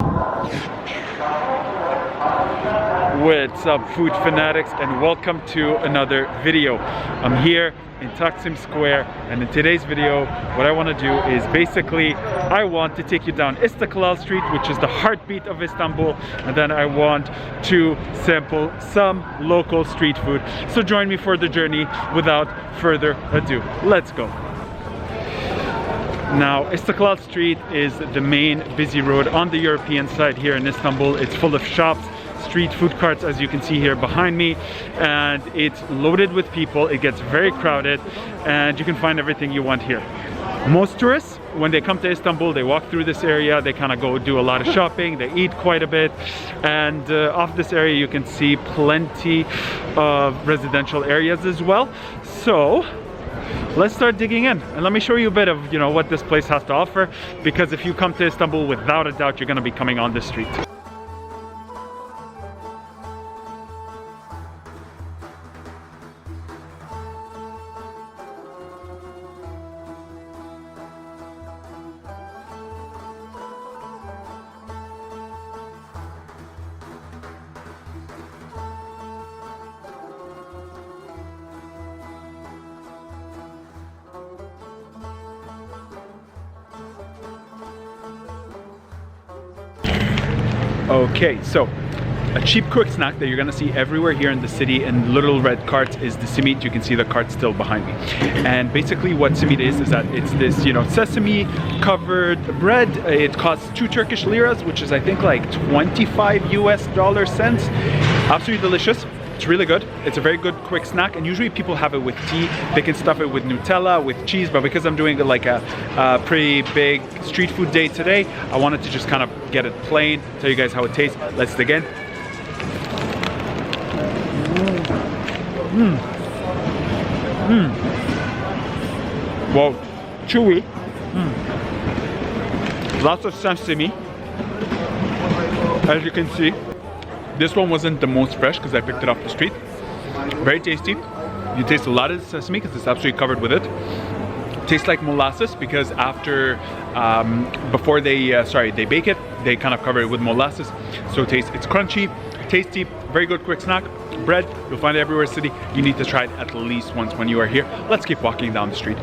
What's up, food fanatics, and welcome to another video. I'm here in Taksim Square, and in today's video what I want to do is basically I want to take you down Istiklal Street, which is the heartbeat of Istanbul, and then I want to sample some local street food. So join me for the journey. Without further ado, let's go. Now, Istiklal Street is the main busy road on the European side here in Istanbul. It's full of shops, street food carts, as you can see here behind me, and it's loaded with people. It gets very crowded and you can find everything you want here. Most tourists, when they come to Istanbul, they walk through this area, they kind of go do a lot of shopping, they eat quite a bit, and off this area you can see plenty of residential areas as well. So let's start digging in and let me show you a bit of what this place has to offer, because if you come to Istanbul, without a doubt you're going to be coming on this street. Okay, so a cheap quick snack that you're gonna see everywhere here in the city in little red carts is the simit. You can see the cart still behind me. And basically what simit is that it's this, sesame covered bread. It costs 2 Turkish liras, which is I think like 25 US dollar cents. Absolutely delicious. It's really good. It's a very good quick snack, and usually people have it with tea. They can stuff it with Nutella, with cheese, but because I'm doing like a pretty big street food day today, I wanted to just kind of get it plain, tell you guys how it tastes. Let's dig in. Wow, chewy. Lots of sesame, as you can see. This one wasn't the most fresh because I picked it off the street. Very tasty. You taste a lot of sesame because it's absolutely covered with it. Tastes like molasses because after, before they bake it, they kind of cover it with molasses. So it's crunchy, tasty, very good quick snack. Bread, you'll find it everywhere in the city. You need to try it at least once when you are here. Let's keep walking down the street.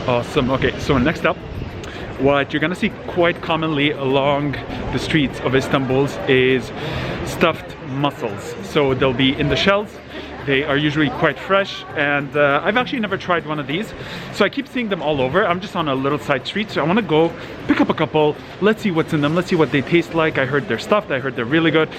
Awesome. Okay, so next up what you're gonna see quite commonly along the streets of Istanbul is stuffed mussels. So they'll be in the shells. They are usually quite fresh, and I've actually never tried one of these, so I keep seeing them all over. I'm just on a little side street, so I want to go pick up a couple. Let's see what's in them. Let's see what they taste like. I heard they're stuffed. I heard they're really good.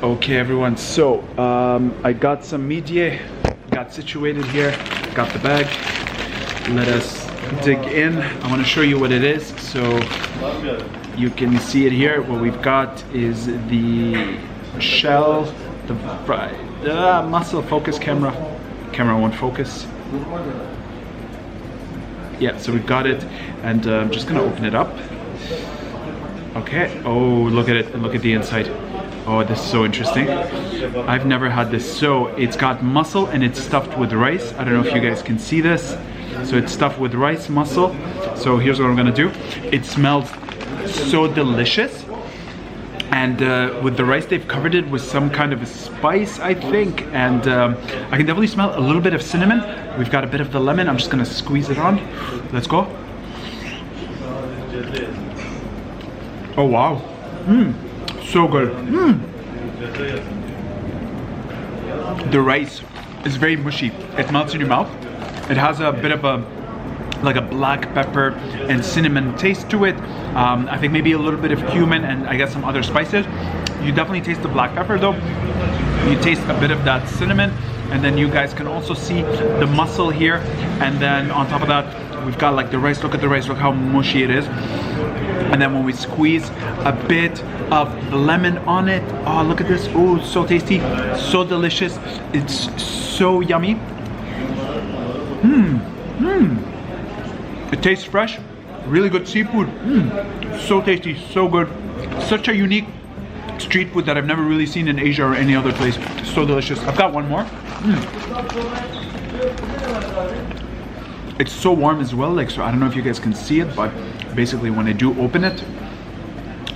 Okay everyone, so I got some media, got situated here, got the bag. Let us dig in. I want to show you what it is, so you can see it here. What we've got is the shell, the mussel. Focus camera won't focus. Yeah, so we've got it, and I'm just gonna open it up. Okay, oh look at it, and look at the inside. Oh, this is so interesting. I've never had this. So it's got mussel and it's stuffed with rice. I don't know if you guys can see this. So it's stuffed with rice, mussel. So here's what I'm gonna do. It smells so delicious. And with the rice, they've covered it with some kind of a spice, I think. And I can definitely smell a little bit of cinnamon. We've got a bit of the lemon. I'm just gonna squeeze it on. Let's go. Oh wow. So good. The rice is very mushy. It melts in your mouth. It has a bit of a like a black pepper and cinnamon taste to it. I think maybe a little bit of cumin and I guess some other spices. You definitely taste the black pepper though. You taste a bit of that cinnamon, and then you guys can also see the mussel here. And then on top of that, we've got like the rice. Look at the rice. Look how mushy it is. And then when we squeeze a bit of the lemon on it, oh look at this, oh so tasty, so delicious, it's so yummy. It tastes fresh, really good seafood, so tasty, so good. Such a unique street food that I've never really seen in Asia or any other place. So delicious. I've got one more. It's so warm as well, like, so I don't know if you guys can see it, but basically when I do open it,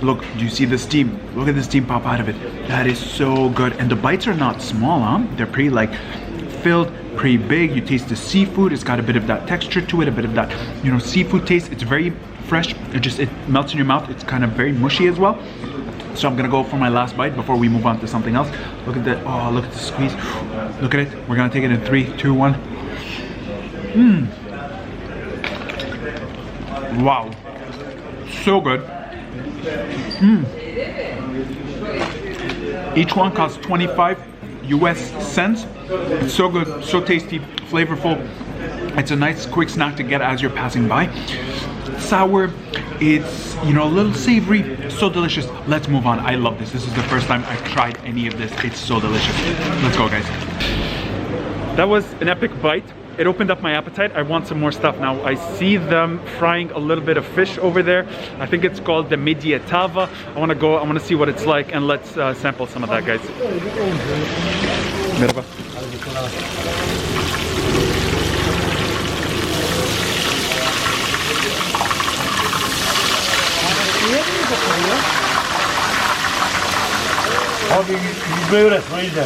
look, do you see the steam? Look at the steam pop out of it. That is so good. And the bites are not small, huh? They're pretty like filled, pretty big. You taste the seafood. It's got a bit of that texture to it, a bit of that, you know, seafood taste. It's very fresh. It melts in your mouth. It's kind of very mushy as well. So I'm gonna go for my last bite before we move on to something else. Look at that. Oh, look at the squeeze. Look at it. We're gonna take it in 3, 2, 1. Wow, so good. Each one costs 25 US cents. It's so good, so tasty, flavorful. It's a nice quick snack to get as you're passing by. Sour, it's, you know, a little savory, so delicious. Let's move on. I love this. This is the first time I've tried any of this. It's so delicious. Let's go, guys. That was an epic bite. It opened up my appetite. I want some more stuff now. I see them frying a little bit of fish over there. I think it's called the midye tava. I want to go, I want to see what it's like, and let's sample some of that, guys. Merhaba. Abi yüzme öğretme o yüzden.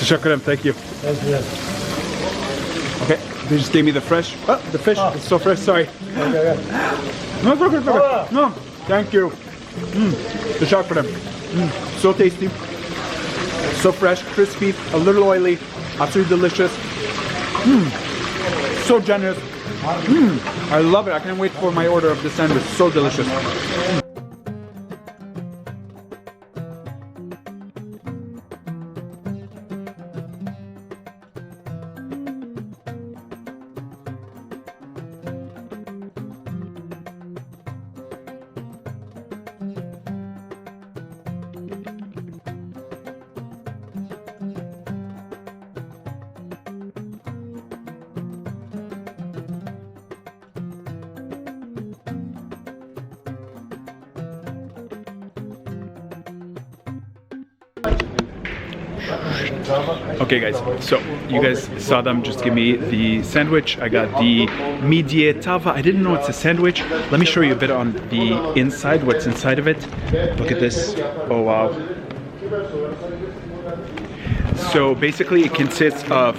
Teşekkür ederim, thank you. Okay, they just gave me the fresh. Oh, the fish is so fresh, sorry. No, it's okay, it's okay. No, Thank you. The shark for them. So tasty. So fresh, crispy, a little oily, absolutely delicious. So generous. I love it. I can't wait for my order of this sandwich. So delicious. Okay guys, so you guys saw them just give me the sandwich. I got the midye tava. I didn't know it's a sandwich. Let me show you a bit on the inside, what's inside of it. Look at this. Oh wow. So basically it consists of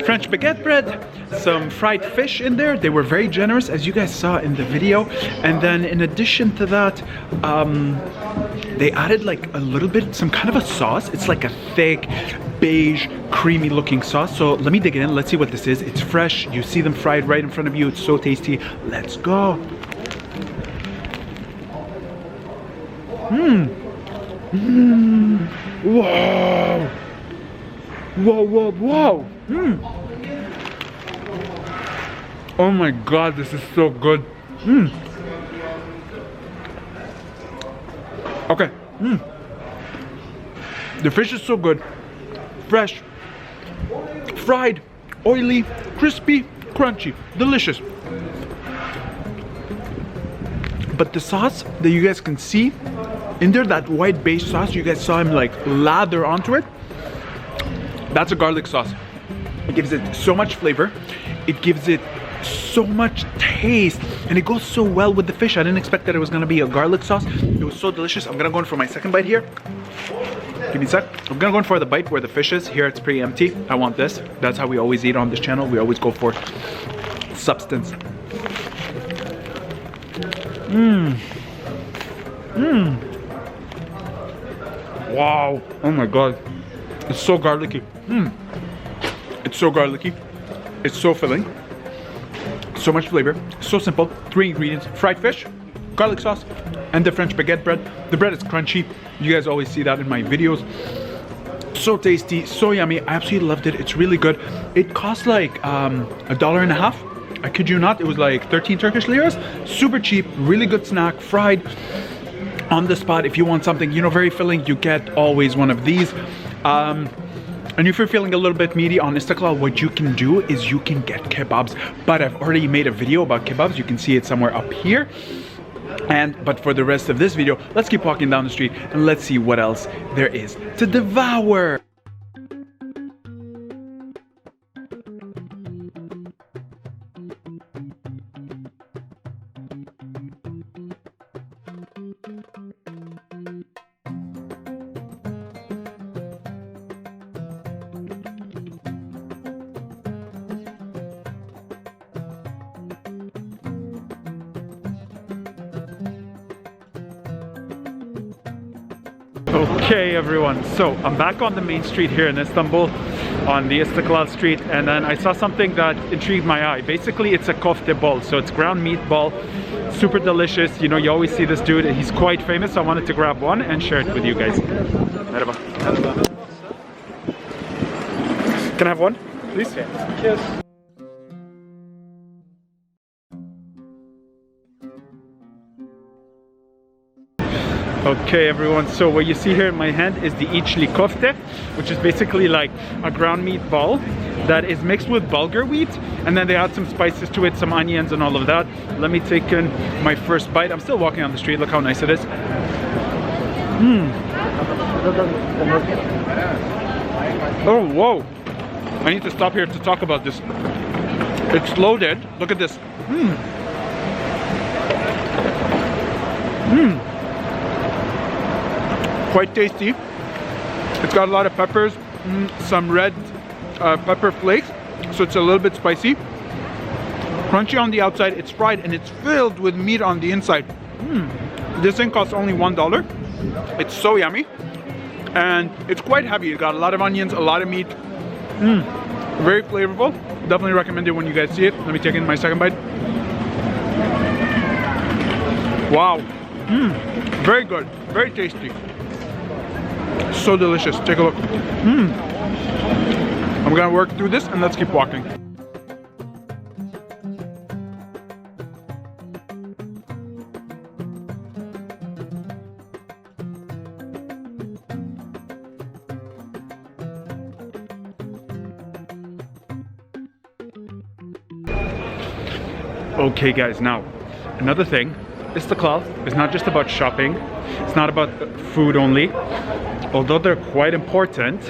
French baguette bread, some fried fish in there. They were very generous, as you guys saw in the video. And then in addition to that, they added like a little bit, some kind of a sauce. It's like a thick, beige, creamy looking sauce. So let me dig in, let's see what this is. It's fresh, you see them fried right in front of you. It's so tasty. Let's go. Wow. Whoa, whoa, whoa. Oh my God, this is so good. Okay. The fish is so good. Fresh, fried, oily, crispy, crunchy, delicious. But the sauce that you guys can see in there, that white beige sauce, you guys saw him like lather onto it. That's a garlic sauce. It gives it so much flavor. It gives it so much taste, and it goes so well with the fish. I didn't expect that it was gonna be a garlic sauce. It was so delicious. I'm gonna go in for my second bite here. Give me a sec. I'm gonna go in for the bite where the fish is. Here it's pretty empty. I want this. That's how we always eat on this channel. We always go for substance. Wow. Oh my God. It's so garlicky. It's so garlicky. It's so filling. So much flavor. So simple. 3 ingredients: fried fish, garlic sauce, and the French baguette bread. The bread is crunchy. You guys always see that in my videos. So tasty, so yummy. I absolutely loved it. It's really good. It cost like $1.50. I kid you not. It was like 13 Turkish liras. Super cheap, really good snack, fried on the spot. If you want something, you know, very filling, you get always one of these. And if you're feeling a little bit meaty on Istiklal, what you can do is you can get kebabs. But I've already made a video about kebabs. You can see it somewhere up here. But for the rest of this video, let's keep walking down the street and let's see what else there is to devour. Okay everyone, so I'm back on the main street here in Istanbul on the Istiklal street, and then I saw something that intrigued my eye. Basically it's a kofte ball, so it's ground meatball, super delicious. You know, you always see this dude, he's quite famous, so I wanted to grab one and share it with you guys. Merhaba. Can I have one, please? Okay. Cheers. Okay everyone, so what you see here in my hand is the içli kofte, which is basically like a ground meatball that is mixed with bulgur wheat, and then they add some spices to it, some onions and all of that. Let me take in my first bite. I'm still walking on the street, look how nice it is. Oh whoa, I need to stop here to talk about this. It's loaded, look at this. Quite tasty. It's got a lot of peppers, some red pepper flakes, so it's a little bit spicy. Crunchy on the outside, it's fried, and it's filled with meat on the inside. This thing costs only $1. It's so yummy. And it's quite heavy. It got a lot of onions, a lot of meat. Very flavorful. Definitely recommend it when you guys see it. Let me take in my second bite. Wow. Very good. Very tasty. So delicious. Take a look. I'm gonna work through this and let's keep walking. Okay guys, now another thing, Istiklal is not just about shopping, it's not about food only, although they're quite important.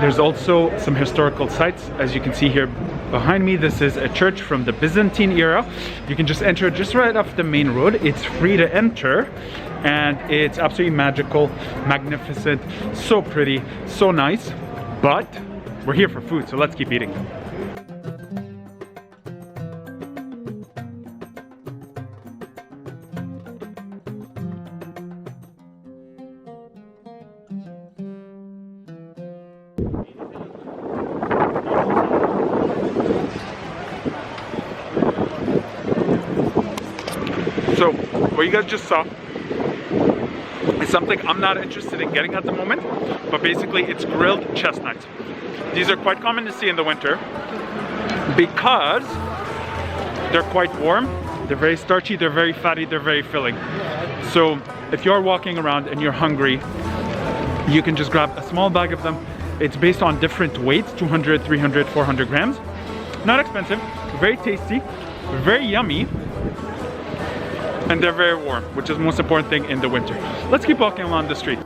There's also some historical sites. As you can see here behind me, this is a church from the Byzantine era. You can just enter just right off the main road. It's free to enter and it's absolutely magical, magnificent, so pretty, so nice. But we're here for food, so let's keep eating. So, what you guys just saw is something I'm not interested in getting at the moment, but basically it's grilled chestnuts. These are quite common to see in the winter because they're quite warm, they're very starchy, they're very fatty, they're very filling. So if you're walking around and you're hungry, you can just grab a small bag of them. It's based on different weights, 200, 300, 400 grams. Not expensive, very tasty, very yummy, and they're very warm, which is the most important thing in the winter. Let's keep walking along the street.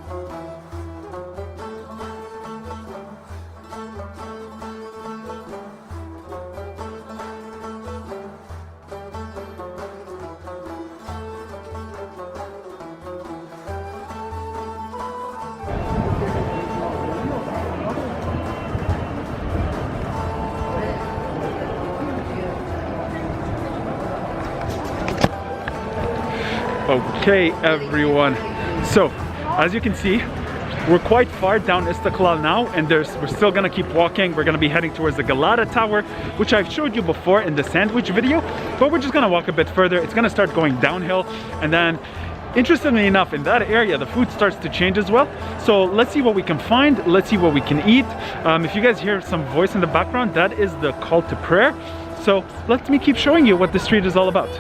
Okay everyone, so as you can see, we're quite far down Istiklal now, and we're still gonna keep walking. We're gonna be heading towards the Galata Tower, which I've showed you before in the sandwich video, but we're just gonna walk a bit further. It's gonna start going downhill, and then interestingly enough, in that area the food starts to change as well. So let's see what we can find, let's see what we can eat. If you guys hear some voice in the background, that is the call to prayer. So let me keep showing you what the street is all about.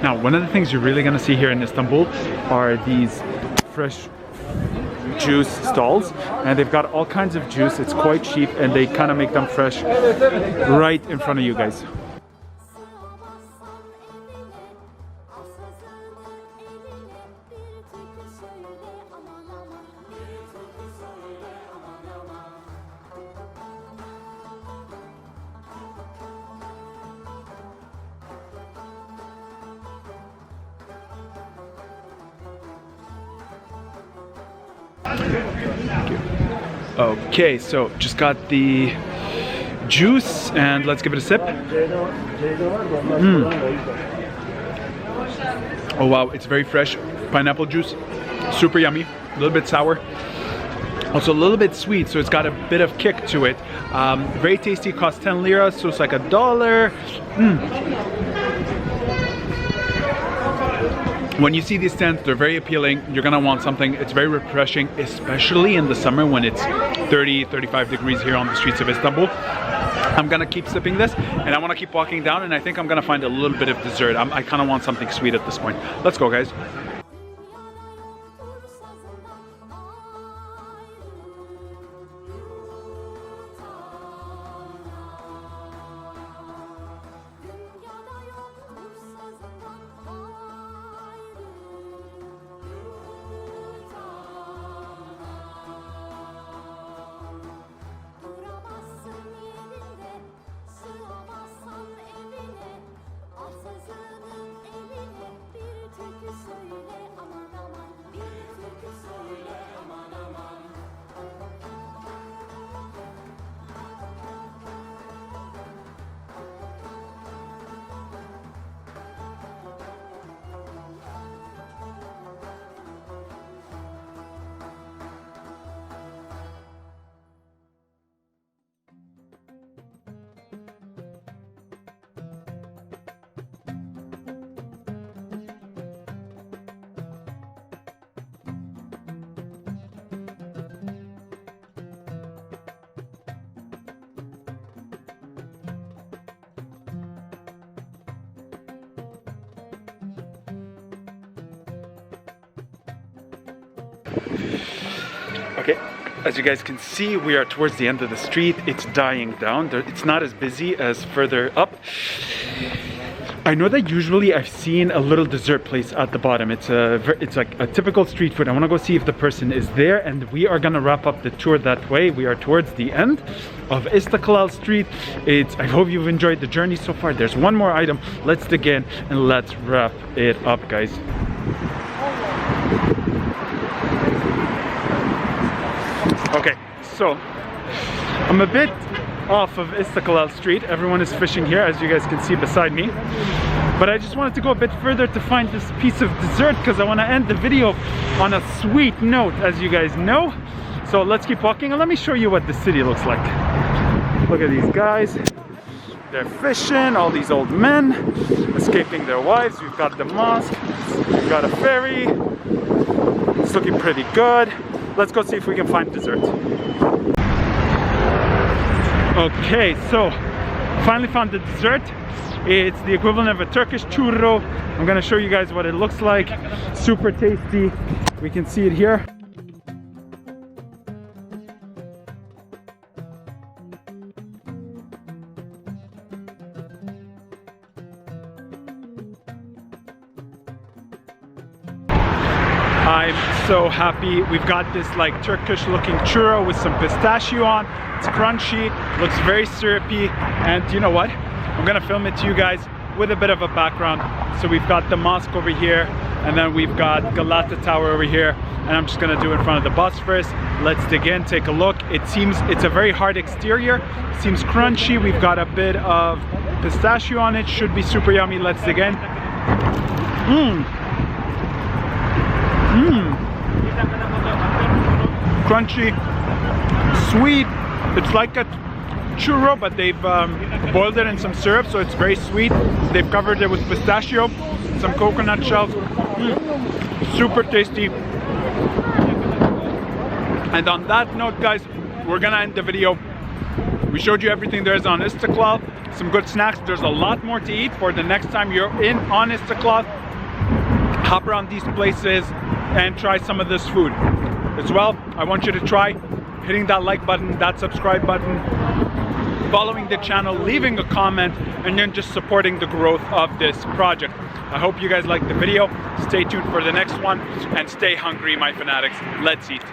Now, one of the things you're really gonna see here in Istanbul are these fresh juice stalls, and they've got all kinds of juice. It's quite cheap, and they kind of make them fresh right in front of you guys. Okay, so just got the juice and let's give it a sip. Oh wow, it's very fresh. Pineapple juice, super yummy, a little bit sour. Also a little bit sweet, so it's got a bit of kick to it. Very tasty, costs 10 lira, so it's like $1. When you see these stands, they're very appealing. You're gonna want something. It's very refreshing, especially in the summer when it's 30, 35 degrees here on the streets of Istanbul. I'm gonna keep sipping this, and I want to keep walking down, and I think I'm gonna find a little bit of dessert. I kind of want something sweet at this point. Let's go, guys. Okay, as you guys can see, we are towards the end of the street. It's dying down. It's not as busy as further up. I know that usually I've seen a little dessert place at the bottom. It's like a typical street food. I want to go see if the person is there, and we are gonna wrap up the tour that way. We are towards the end of Istiklal Street. I hope you've enjoyed the journey so far. There's one more item. Let's dig in and let's wrap it up, guys. Okay, so I'm a bit off of Istiklal Street. Everyone is fishing here, as you guys can see beside me. But I just wanted to go a bit further to find this piece of dessert because I want to end the video on a sweet note, as you guys know. So let's keep walking and let me show you what the city looks like. Look at these guys. They're fishing, all these old men escaping their wives. We've got the mosque, we've got a ferry. It's looking pretty good. Let's go see if we can find dessert. Okay, so finally found the dessert. It's the equivalent of a Turkish churro. I'm gonna show you guys what it looks like. Super tasty. We can see it here. I'm so happy. We've got this like Turkish looking churro with some pistachio on. It's crunchy, looks very syrupy, and you know what? I'm gonna film it to you guys with a bit of a background. So we've got the mosque over here, and then we've got Galata Tower over here, and I'm just gonna do it in front of the bus first. Let's dig in, take a look. It's a very hard exterior. It seems crunchy. We've got a bit of pistachio on it. Should be super yummy. Let's dig in. Crunchy, sweet. It's like a churro, but they've boiled it in some syrup, so it's very sweet. They've covered it with pistachio, some coconut shells. Super tasty. And on that note, guys, we're gonna end the video. We showed you everything there is on Istiklal, some good snacks. There's a lot more to eat for the next time you're on Istiklal. Hop around these places and try some of this food. As well, I want you to try hitting that like button, that subscribe button, following the channel, leaving a comment, and then just supporting the growth of this project. I hope you guys liked the video. Stay tuned for the next one, and stay hungry, my fanatics. Let's eat.